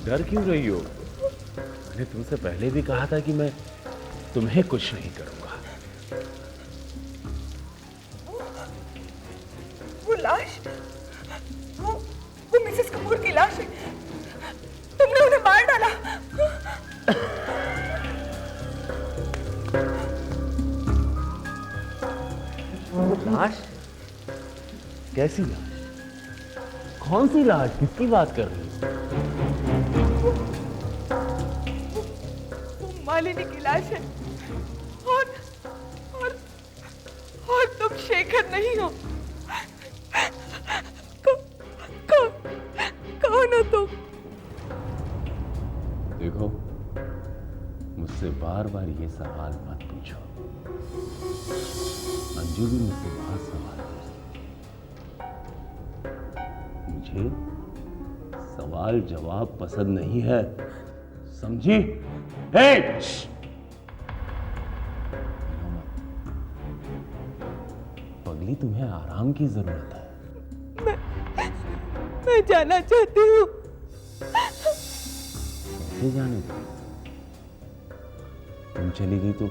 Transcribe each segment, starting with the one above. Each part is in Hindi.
डर क्यों रही हो? मैंने तुमसे पहले भी कहा था कि मैं तुम्हें कुछ नहीं करूंगा। वो लाश, वो मिसेस कपूर की लाश है। तुमने उन्हें मार डाला। लाश? कैसी लाश? कौन सी लाश? किसकी बात कर रही हो? वो मालिनी की लाश है। और और तुम शेखर नहीं हो। कौन हो तुम? देखो, मुझसे बार बार ये सवाल मत पूछो। अंजू भी मुझसे बहुत सवाल पूछती है। मुझे सवाल जवाब पसंद नहीं है, समझी? पगली, तुम्हें आराम की जरूरत है। मैं जाना चाहती हूँ। कैसे जाने दो? तुम चली गई तो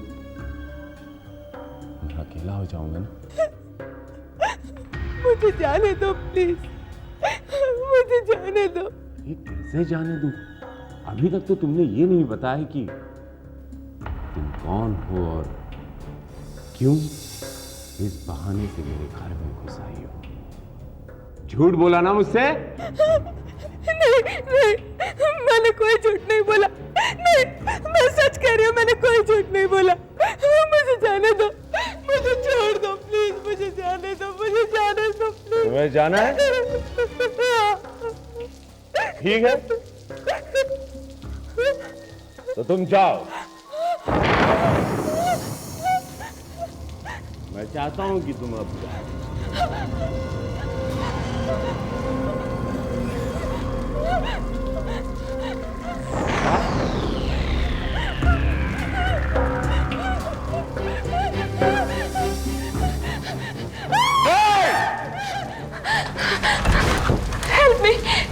मैं अकेला हो जाऊंगा ना। मुझे जाने दो प्लीज, मुझे जाने दो। ये कैसे जाने दूं? अभी तक तो तुमने ये नहीं बताया कि तुम कौन हो और क्यों इस बहाने से मेरे घर में घुस आई हो। झूठ बोला ना मुझसे? नहीं, मैंने कोई झूठ नहीं बोला। नहीं, मैं सच कह रही हूँ, मैंने कोई झूठ नहीं बोला। मुझे जाने दो, मुझे छोड़ दो प्लीज, मुझे जाने दो, मुझे जाने दो प्लीज। तुम्हें जाना है? ठीक है, तो तुम जाओ। मैं चाहता हूं कि तुम अब जाओ।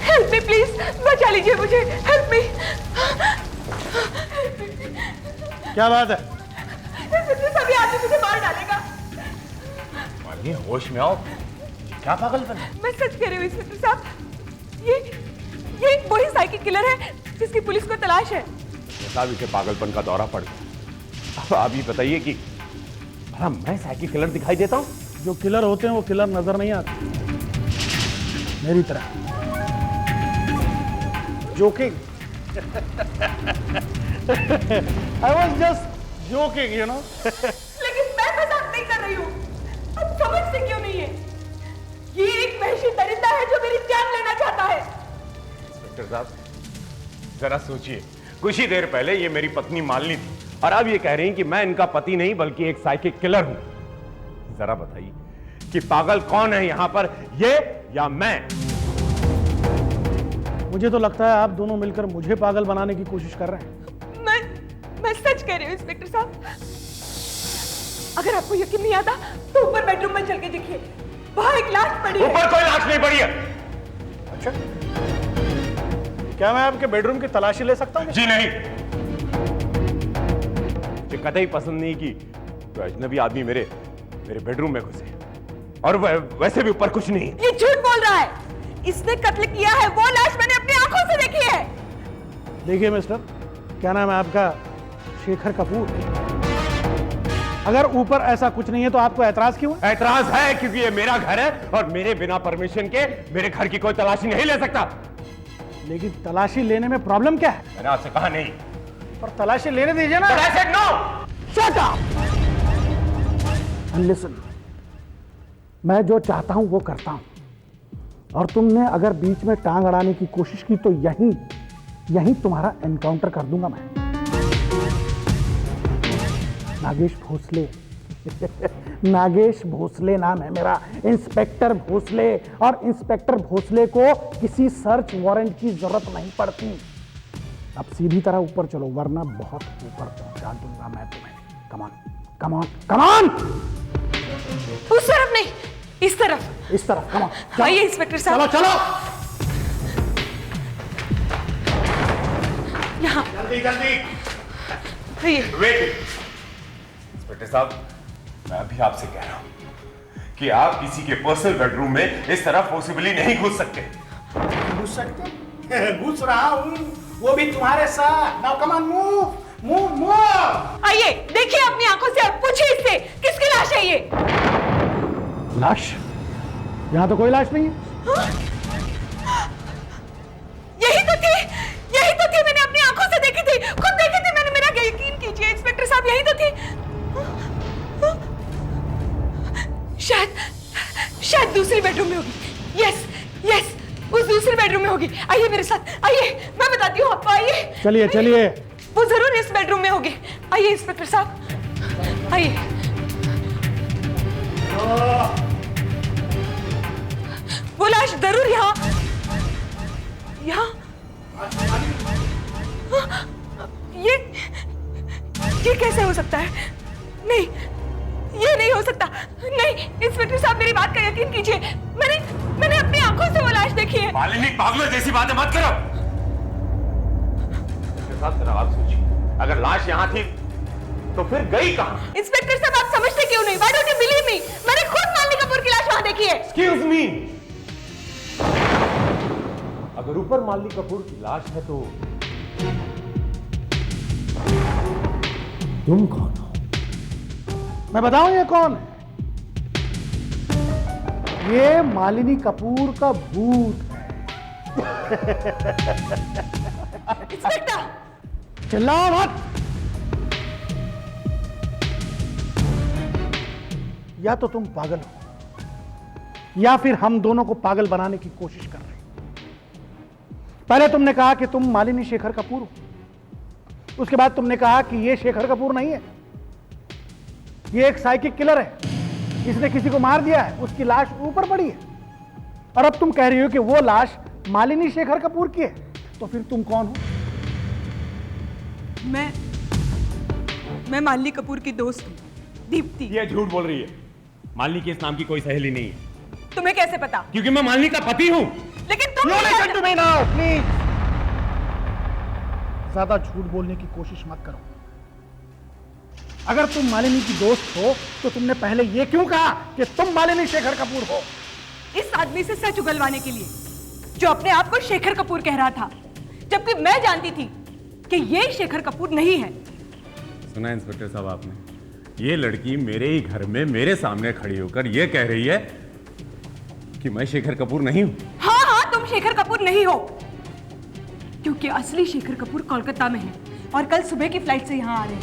हेल्प मी प्लीज, बचा लीजिए मुझे। Help me. क्या बात है? सभी आदमी मुझे मार डालेगा। मालिनी, होश में आओ। क्या पागलपन है? मैं सच कह रही हूँ इंस्पेक्टर साहब, ये वही साइकिल किलर है जिसकी पुलिस को तलाश है। साहब, इसे पागलपन का दौरा पड़ गया। अब आप ये बताइए कि भला मैं साइकिल किलर दिखाई देता हूँ? जो किलर होते हैं वो किलर नजर नहीं आते, मेरी तरह। Joking. I was just joking, you know. लेकिन मैं मजाक नहीं कर रही हूँ। अब समझते क्यों नहीं है? ये एक वहशी दरिंदा है जो मेरी जान लेना चाहता है। इंस्पेक्टर साहब, जरा सोचिए, कुछ ही देर पहले ये मेरी पत्नी मालिनी थी और अब ये कह रही हैं कि मैं इनका पति नहीं बल्कि एक साइकिल किलर हूं। जरा बताइए कि पागल कौन है यहां पर, ये या मैं? मुझे तो लगता है आप दोनों मिलकर मुझे पागल बनाने की कोशिश कर रहे हैं। मैं सच कह रही हूँ इंस्पेक्टर साहब। अगर आपको यकीन नहीं आता तो ऊपर बेडरूम में चल के देखिए, वहां एक लाश पड़ी है। ऊपर कोई लाश नहीं पड़ी है। अच्छा, क्या मैं आपके बेडरूम की तलाशी ले सकता हूँ? जी नहीं। मुझे कतई पसंद नहीं कि तो अजनबी आदमी मेरे बेडरूम में घुसे, और वैसे भी ऊपर कुछ नहीं। ये झूठ बोल रहा है। इसने कत्ल किया है। वो लाश मैंने अपनी आंखों से देखी है। देखिए मिस्टर, क्या नाम है आपका? शेखर कपूर। अगर ऊपर ऐसा कुछ नहीं है तो आपको ऐतराज क्यों है? ऐतराज है क्योंकि ये मेरा घर है और मेरे बिना परमिशन के मेरे घर की कोई तलाशी नहीं ले सकता। लेकिन तलाशी लेने में प्रॉब्लम क्या है? मैंने आपसे कहा नहीं। पर तलाशी लेने दीजिए ना। But I said no! Shut up! And listen, मैं जो चाहता हूं वो करता हूं, और तुमने अगर बीच में टांग अड़ाने की कोशिश की तो यहीं तुम्हारा एनकाउंटर कर दूंगा मैं। नागेश भोसले। नागेश भोसले नाम है मेरा, इंस्पेक्टर भोसले। और इंस्पेक्टर भोसले को किसी सर्च वारंट की जरूरत नहीं पड़ती। अब सीधी तरह ऊपर चलो, वरना बहुत ऊपर पहुंचा दूंगा मैं तुम्हें। कमान कमान कमान। उस तरफ नहीं, इस तरफ। इस तरफ, कमान। आइए इंस्पेक्टर साहब। चलो चलो। जल्दी जल्दी। ये वेट इंस्पेक्टर साहब, मैं अभी आपसे कह रहा हूं कि आप किसी के पर्सनल बेडरूम में इस तरह फोर्सिबली नहीं घुस सकते। घुस सकते? घुस रहा हूँ, वो भी तुम्हारे साथ। Now come on, move move move. आइए देखिए अपनी आंखों से, अब पूछिए इससे किसकी लाश है ये? लाश? यहाँ तो कोई लाश नहीं है। यही तो थी, मैंने अपनी आंखों से देखी थी, खुद देखी थी मैंने, मेरा यकीन कीजिए इंस्पेक्टर साहब, यही तो थी। शायद दूसरी बेडरूम में होगी। यस यस, उस दूसरी बेडरूम में होगी। आइए मेरे साथ, आइए मैं बताती हूँ आपको, आइए। चलिए चलिए। वो जरूर इस बेडरूम में होगी। आइए इंस्पेक्टर साहब, आइए। वो लाश जरूर यहाँ ये कैसे हो सकता है? नहीं, ये नहीं हो सकता। नहीं इंस्पेक्टर साहब, मेरी बात का यकीन कीजिए, मैंने अपनी आंखों से वो लाश देखी है। मालिनी, पागलों जैसी बातें मत करो। इंस्पेक्टर साहब जरा आप सोचिए, अगर लाश यहाँ थी तो फिर गई कहाँ? इंस्पेक्टर साहब आप समझते क्यों नहीं? Why don't you believe me? मैंने खुद मालिनी कपूर की लाश वहां देखी है। Excuse me, अगर ऊपर मालिनी कपूर की लाश है तो तुम कौन हो? मैं बताऊं ये कौन है? ये मालिनी कपूर का भूत है। इंस्पेक्टर चिल्लाओ मत। या तो तुम पागल हो या फिर हम दोनों को पागल बनाने की कोशिश कर रहे हो। पहले तुमने कहा कि तुम मालिनी शेखर कपूर हो, उसके बाद तुमने कहा कि ये शेखर कपूर नहीं है, ये एक साइकिक किलर है, इसने किसी को मार दिया है, उसकी लाश ऊपर पड़ी है। और अब तुम कह रही हो कि वो लाश मालिनी शेखर कपूर की है। तो फिर तुम कौन हो? मैं मालिनी कपूर की दोस्त हूँ, दीप्ति। ये झूठ बोल रही है। मालिनी के इस नाम की कोई सहेली नहीं है। तुम्हें कैसे पता? क्योंकि मैं मालिनी का पति हूँ। लेकिन तुम listen to me now please. ज्यादा झूठ बोलने की कोशिश मत करो। अगर तुम मालिनी की दोस्त हो तो तुमने पहले ये क्यों कहा कि तुम मालिनी शेखर कपूर हो? इस आदमी से सच उगलवाने के लिए, जो अपने आप को शेखर कपूर कह रहा था, जबकि मैं जानती थी कि ये शेखर कपूर नहीं है। सुना इंस्पेक्टर साहब आपने, ये लड़की मेरे ही घर में मेरे सामने खड़ी होकर ये कह रही है कि मैं शेखर कपूर नहीं हूं। हाँ, तुम शेखर कपूर नहीं हो, क्योंकि असली शेखर कपूर कोलकाता में है और कल सुबह की फ्लाइट से यहाँ आ रहे हैं।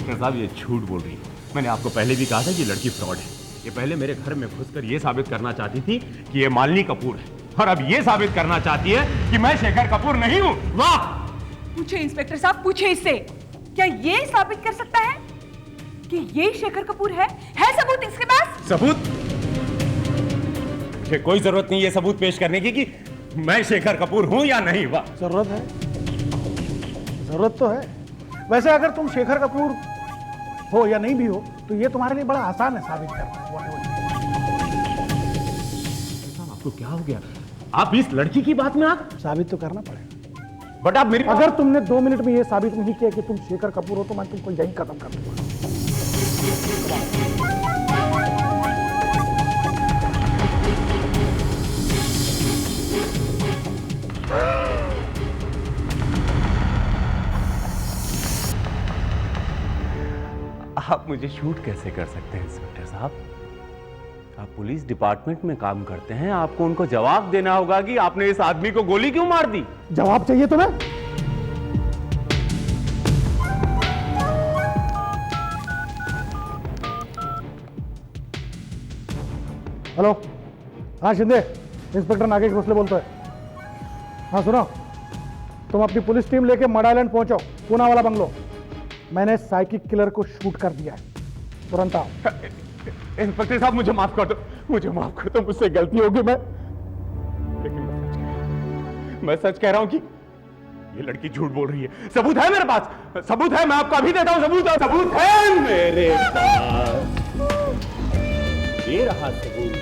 इंस्पेक्टर साहब ये झूठ बोल रही है। मैंने आपको पहले भी कहा था कि लड़की फ्रॉड है। ये पहले मेरे घर में घुसकर ये साबित करना चाहती थी कि ये मालिनी कपूर है, और अब ये साबित करना चाहती है कि मैं शेखर कपूर नहीं हूं। वाह! पूछे इंस्पेक्टर साहब, पूछे इससे, क्या ये साबित कर सकता है कि ये शेखर कपूर है? सबूत इसके पास? सबूत? मुझे कोई जरूरत नहीं ये सबूत पेश करने की कि मैं शेखर कपूर हूं या नहीं। वाह! जरूरत है, जरूरत तो है। वैसे अगर तुम शेखर कपूर हो या नहीं भी हो तो ये तुम्हारे लिए बड़ा आसान है साबित करना। आपको क्या हो गया? आप इस लड़की की बात में आप साबित तो करना पड़ेगा। बट आप मेरी अगर तुमने 2 मिनट में ये साबित नहीं किया कि तुम शेखर कपूर हो तो मैं तुमको यही खत्म कर दूंगा। आप मुझे शूट कैसे कर सकते हैं इंस्पेक्टर साहब? आप पुलिस डिपार्टमेंट में काम करते हैं, आपको उनको जवाब देना होगा कि आपने इस आदमी को गोली क्यों मार दी। जवाब चाहिए तुम्हें? हेलो, हाँ शिंदे, इंस्पेक्टर नागेश भोसले बोलता है। हाँ सुनो, तुम अपनी पुलिस टीम लेके मड आइलैंड पहुंचो, पूना वाला बंगलो। मैंने साइकिक किलर को शूट कर दिया है, तुरंत आओ। इंस्पेक्टर साहब मुझे माफ कर दो, मुझे माफ कर दो, मुझसे गलती होगी। लेकिन मैं सच कह रहा हूं कि ये लड़की झूठ बोल रही है। सबूत है मेरे पास, सबूत है, मैं आपको अभी देता हूं सबूत है मेरे पास। ये रहा सबूत।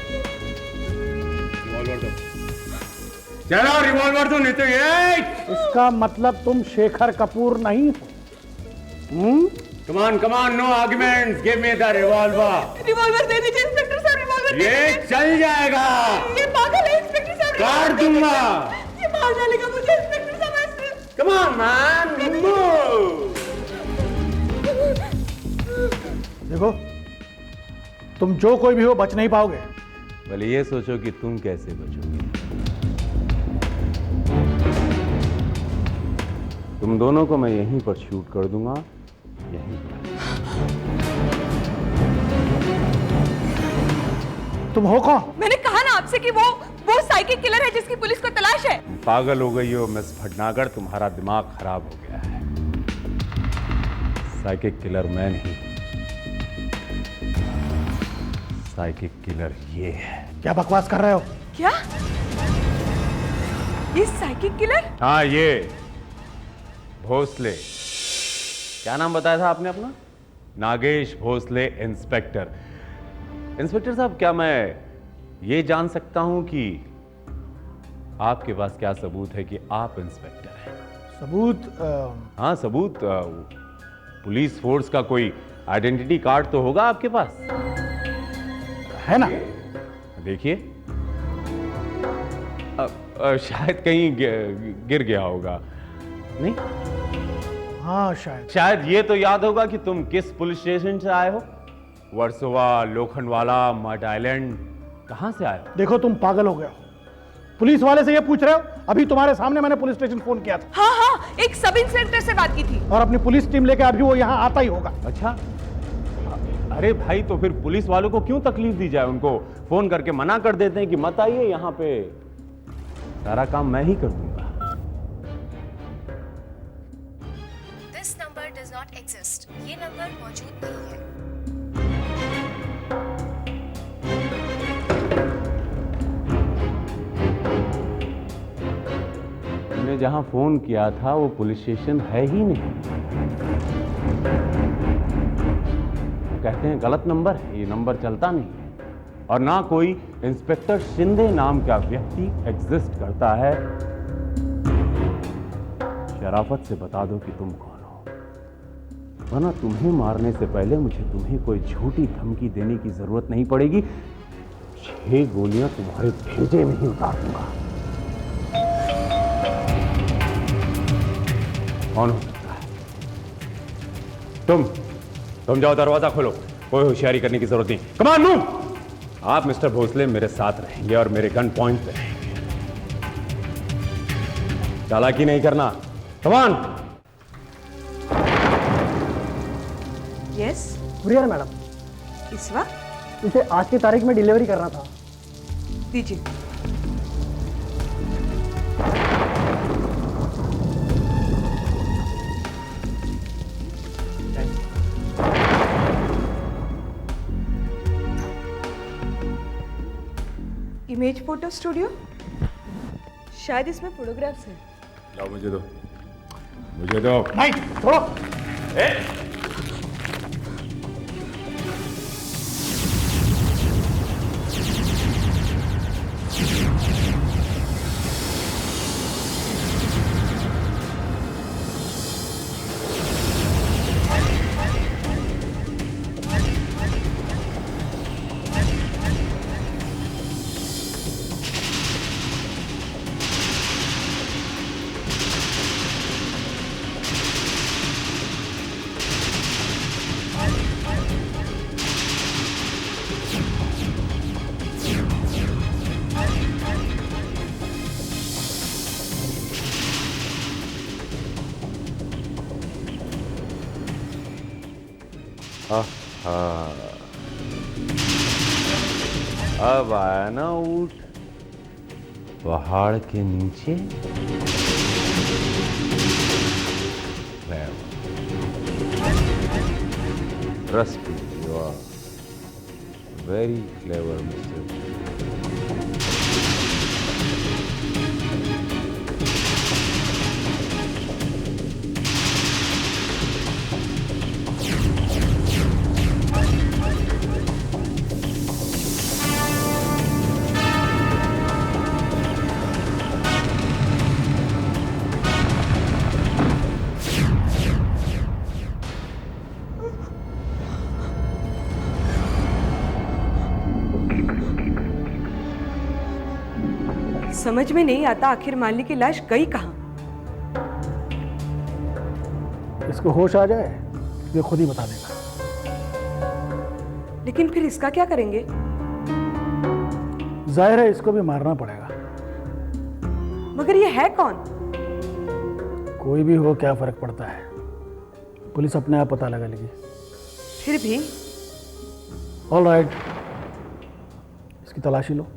चलो रिवॉल्वर तो नहीं तो ये। इसका मतलब तुम शेखर कपूर नहीं हो। Come on no arguments, give me the revolver. Revolver दे दीजिए इंस्पेक्टर साहब, रिवॉल्वर दे ये दीजिए। चल जाएगा, ये पागल है इंस्पेक्टर साहब, काट दूंगा। ये मार डालेगा मुझे इंस्पेक्टर साहब ऐसे। Come on man, move. देखो, तुम जो कोई भी हो बच नहीं पाओगे। भले ये सोचो कि तुम कैसे बचोगे। तुम दोनों को मैं यहीं पर शूट कर दूंगा, यहीं पर। तुम हो कौन? मैंने कहा ना आपसे कि वो साइकिक किलर है जिसकी पुलिस को तलाश है। तुम पागल हो गई हो मिस भटनागर, तुम्हारा दिमाग खराब हो गया है। साइकिक किलर मैं नहीं, साइकिक किलर ये है। क्या बकवास कर रहे हो? क्या ये साइकिक किलर? हाँ ये भोसले। क्या नाम बताया था आपने अपना? नागेश भोसले इंस्पेक्टर। इंस्पेक्टर साहब, क्या मैं ये जान सकता हूं कि आपके पास क्या सबूत है कि आप इंस्पेक्टर हैं? सबूत? हाँ सबूत, पुलिस फोर्स का कोई आइडेंटिटी कार्ड तो होगा आपके पास? है ना? देखिए, शायद कहीं गिर गया होगा। नहीं, हाँ शायद। शायद ये तो याद होगा कि तुम किस पुलिस स्टेशन से आए हो? वर्सोवा, लोखंडवाला, मड आइलैंड, कहां से आए हो? देखो, तुम पागल हो गए हो। पुलिस वाले से ये पूछ रहे हो? अभी तुम्हारे सामने मैंने पुलिस स्टेशन फोन किया था। हाँ हाँ, एक सब इंस्पेक्टर से बात की थी। और अपनी पुलिस टीम लेके अभी वो यहाँ आता ही होगा। अच्छा, अरे भाई, तो फिर पुलिस वालों को क्यों तकलीफ दी जाए? उनको फोन करके मना कर देते हैं कि मत आइए यहाँ पे, सारा काम मैं ही कर दूंगा। This number does not exist. ये नंबर मौजूद नहीं है। मैंने जहां फोन किया था वो पुलिस स्टेशन है ही नहीं। कहते हैं गलत नंबर है, ये नंबर चलता नहीं है, और ना कोई इंस्पेक्टर शिंदे नाम का व्यक्ति एग्जिस्ट करता है। शराफत से बता दो कि तुम कौन हो, वरना तुम्हें मारने से पहले मुझे तुम्हें कोई झूठी धमकी देने की जरूरत नहीं पड़ेगी। 6 गोलियां तुम्हारे भेजे में ही उतार दूंगा। कौन हो सकता है? तुम जाओ, दरवाजा खोलो, कोई होशियारी करने की जरूरत नहीं। कमान मूव। आप मिस्टर भोसले मेरे साथ रहेंगे और मेरे गन पॉइंट पे रहेंगे। चालाकी नहीं करना। कमान। यस कुरियर मैडम, इस वक्त इसे आज की तारीख में डिलीवरी करना था। दीजिए। इमेज फोटो स्टूडियो, शायद इसमें फोटोग्राफ्स हैं। लाओ, मुझे दो, मुझे दो। नहीं, छोड़ो। अब आया ना ऊंट पहाड़ के नीचे। Trust me, you are very clever, Mr. समझ में नहीं आता आखिर मालिनी की लाश गई कहाँ। इसको होश आ जाए ये खुद ही बता देगा। लेकिन फिर इसका क्या करेंगे? जाहिर है इसको भी मारना पड़ेगा। मगर ये है कौन? कोई भी हो क्या फर्क पड़ता है, पुलिस अपने आप पता लगा लेगी। फिर भी ऑल राइट, इसकी तलाशी लो।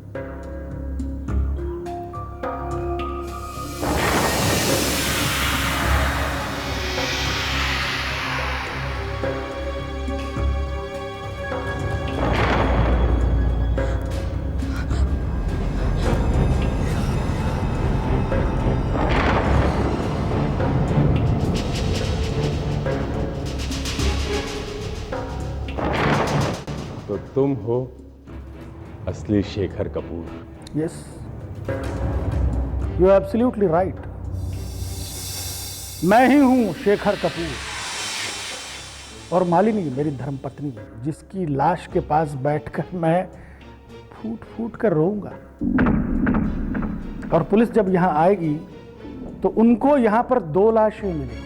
तो तुम हो असली Shekhar Kapoor. Yes, you are absolutely right. मैं ही हूं शेखर कपूर, और मालिनी मेरी धर्मपत्नी, जिसकी लाश के पास बैठकर मैं फूट फूट कर रोऊंगा। और पुलिस जब यहां आएगी तो उनको यहां पर 2 लाशें मिलेंगी।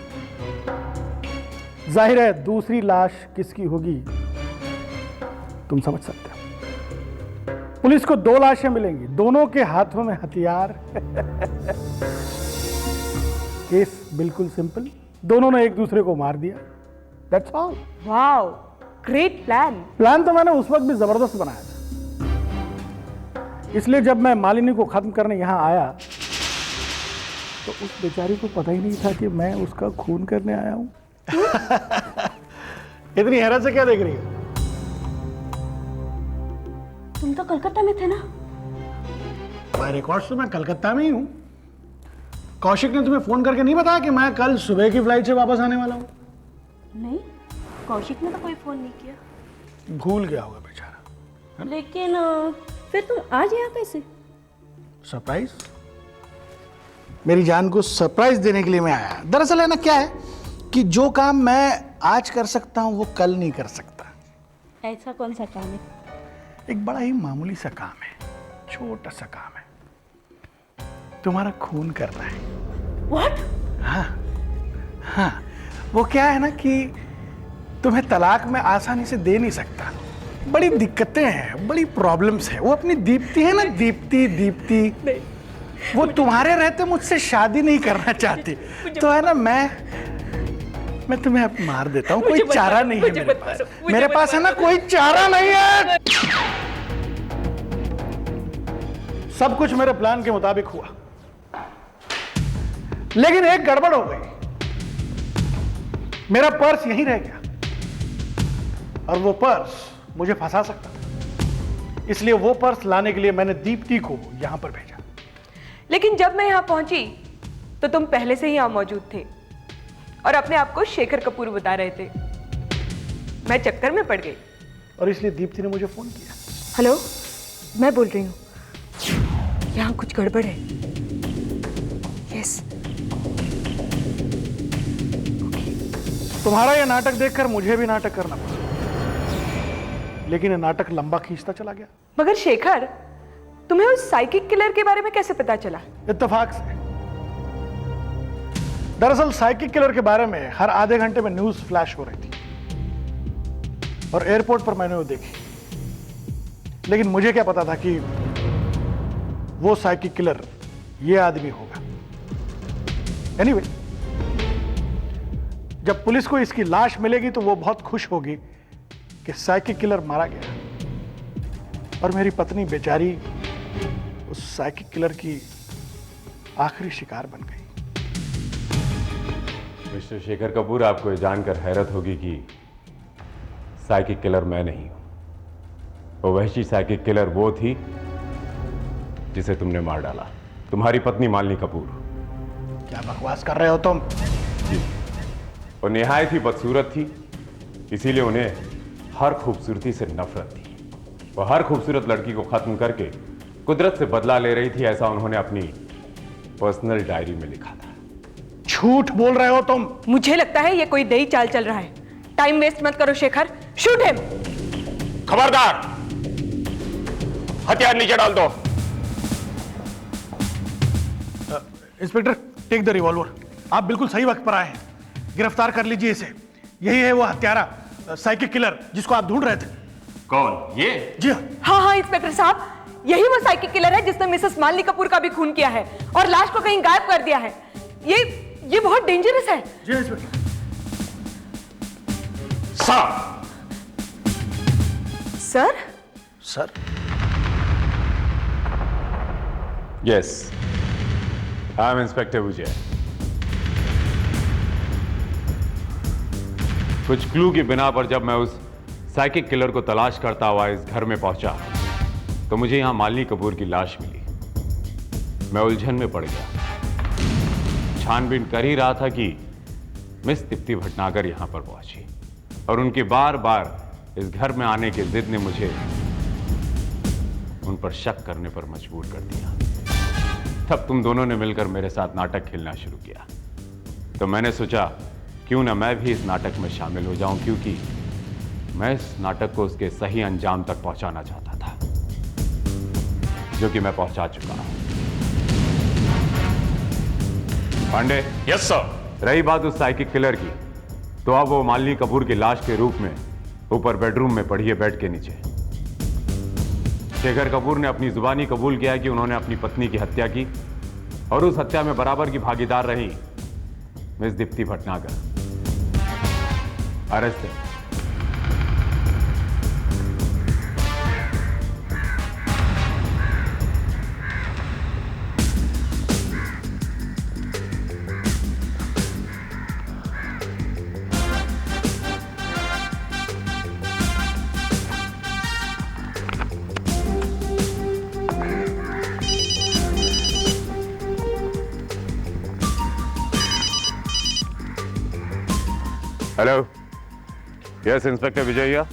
जाहिर है दूसरी लाश किसकी होगी तुम समझ सकते हो। पुलिस को 2 लाशें मिलेंगी, दोनों के हाथों में हथियार। केस बिल्कुल सिंपल, दोनों ने एक दूसरे को मार दिया। That's all. Wow, great plan. Plan तो मैंने उस वक्त भी जबरदस्त बनाया था, इसलिए जब मैं मालिनी को खत्म करने यहां आया तो उस बेचारी को पता ही नहीं था कि मैं उसका खून करने आया हूं। इतनी हैरत से क्या देख रही है? तुम तो कलकत्ता में थे ना? बाय रिकॉर्ड्स तो मैं कलकत्ता में ही हूं। कौशिक ने तुम्हें फोन करके नहीं बताया कि मैं कल सुबह की फ्लाइट से वापस आने वाला हूं? नहीं, कौशिक ने तो कोई फोन नहीं किया। भूल गया होगा बेचारा। लेकिन फिर तुम आज यहाँ कैसे? सरप्राइज? मेरी जान को सरप्राइज देने के लिए मैं आया। दरअसल है ना, क्या है कि जो काम मैं आज कर सकता हूं वो कल नहीं कर सकता। ऐसा कौन सा काम है? एक बड़ा ही मामूली सा काम है, छोटा सा काम है, तुम्हारा खून करना है। What? हाँ, वो क्या है ना कि तुम्हें तलाक में आसानी से दे नहीं सकता। बड़ी दिक्कतें हैं, बड़ी प्रॉब्लम्स है। वो अपनी दीप्ति है ना, दीप्ति वो तुम्हारे रहते मुझसे शादी नहीं करना चाहती। तो है ना, मैं तुम्हें अब मार देता हूँ। कोई चारा नहीं है मेरे पास। मेरे पास है ना कोई चारा नहीं है। सब कुछ मेरे प्लान के मुताबिक हुआ, लेकिन एक गड़बड़ हो गई। मेरा पर्स यहीं रह गया, और वो पर्स मुझे फंसा सकता था। इसलिए वो पर्स लाने के लिए मैंने दीप्ति को यहां पर भेजा। लेकिन जब मैं यहाँ पहुंची तो तुम पहले से ही यहाँ मौजूद थे और अपने आप को शेखर कपूर बता रहे थे। मैं चक्कर में पड़ गई, और इसलिए दीप्ति ने मुझे फोन किया। हेलो, मैं बोल रही हूँ, यहाँ कुछ गड़बड़ है। यस। तुम्हारा यह नाटक देखकर मुझे भी नाटक करना पड़ा, लेकिन यह नाटक लंबा खींचता चला गया। मगर शेखर, तुम्हें उस साइकिक किलर के बारे में कैसे पता चला? इत्तेफाक से। दरअसल साइकिक किलर के बारे में हर आधे घंटे में न्यूज फ्लैश हो रही थी, और एयरपोर्ट पर मैंने वो देखी। लेकिन मुझे क्या पता था कि वो साइकिक किलर ये आदमी होगा। एनीवे, जब पुलिस को इसकी लाश मिलेगी तो वो बहुत खुश होगी कि साइकिक किलर मारा गया, और मेरी पत्नी बेचारी उस साइकिक किलर की आखिरी शिकार बन गई। मिस्टर शेखर कपूर, आपको ये जानकर हैरत होगी कि साइकिक किलर मैं नहीं हूं। वो वहशी साइकिक किलर वो थी जिसे तुमने मार डाला, तुम्हारी पत्नी मालिनी कपूर। क्या बकवास कर रहे हो तुम? वो निहायत ही बदसूरत थी, इसीलिए उन्हें हर खूबसूरती से नफरत थी। वो हर खूबसूरत लड़की को खत्म करके कुदरत से बदला ले रही थी, ऐसा उन्होंने अपनी पर्सनल डायरी में लिखा था। झूठ बोल रहे हो तुम। मुझे लगता है ये कोई नई चाल चल रहा है। टाइम वेस्ट मत करो शेखर, शूट हिम। खबरदार, हथियार नीचे डाल दो। Inspector, take the revolver. आप बिल्कुल सही वक्त पर आए हैं। गिरफ्तार कर लीजिए इसे। यही है वो हत्यारा, साइकिक किलर जिसको आप ढूंढ रहे थे। कौन? ये? जी हाँ। हाँ हाँ इंस्पेक्टर साहब, यही वो साइकिक किलर है जिसने मिसेस मालिनी कपूर का भी खून किया है और लाश को कहीं गायब कर दिया है। ये बहुत डेंजरस है। जी हाँ inspector. Sir? Sir? Yes, I am inspector Vijay. कुछ क्लू की बिना पर जब मैं उस साइकिक किलर को तलाश करता हुआ इस घर में पहुंचा तो मुझे यहां मालिनी कपूर की लाश मिली। मैं उलझन में पड़ गया। छानबीन कर ही रहा था कि मिस दीप्ति भटनागर यहां पर पहुंची और उनके बार बार इस घर में आने की जिद ने मुझे उन पर शक करने पर मजबूर कर दिया। तब तुम दोनों ने मिलकर मेरे साथ नाटक खेलना शुरू किया। तो मैंने सोचा क्यों ना मैं भी इस नाटक में शामिल हो जाऊं, क्योंकि मैं इस नाटक को उसके सही अंजाम तक पहुंचाना चाहता था, जो कि मैं पहुंचा चुका हूं। पांडे। Yes sir. रही बात उस साइकिक किलर की, तो अब वो मालिनी कपूर की लाश के रूप में ऊपर बेडरूम में पड़ी है, बेड के नीचे। शेखर कपूर ने अपनी जुबानी कबूल किया है कि उन्होंने अपनी पत्नी की हत्या की और उस हत्या में बराबर की भागीदार रही मिस दीप्ति भटनागर। अरेस्ट है। हेलो, यस इंस्पेक्टर विजय।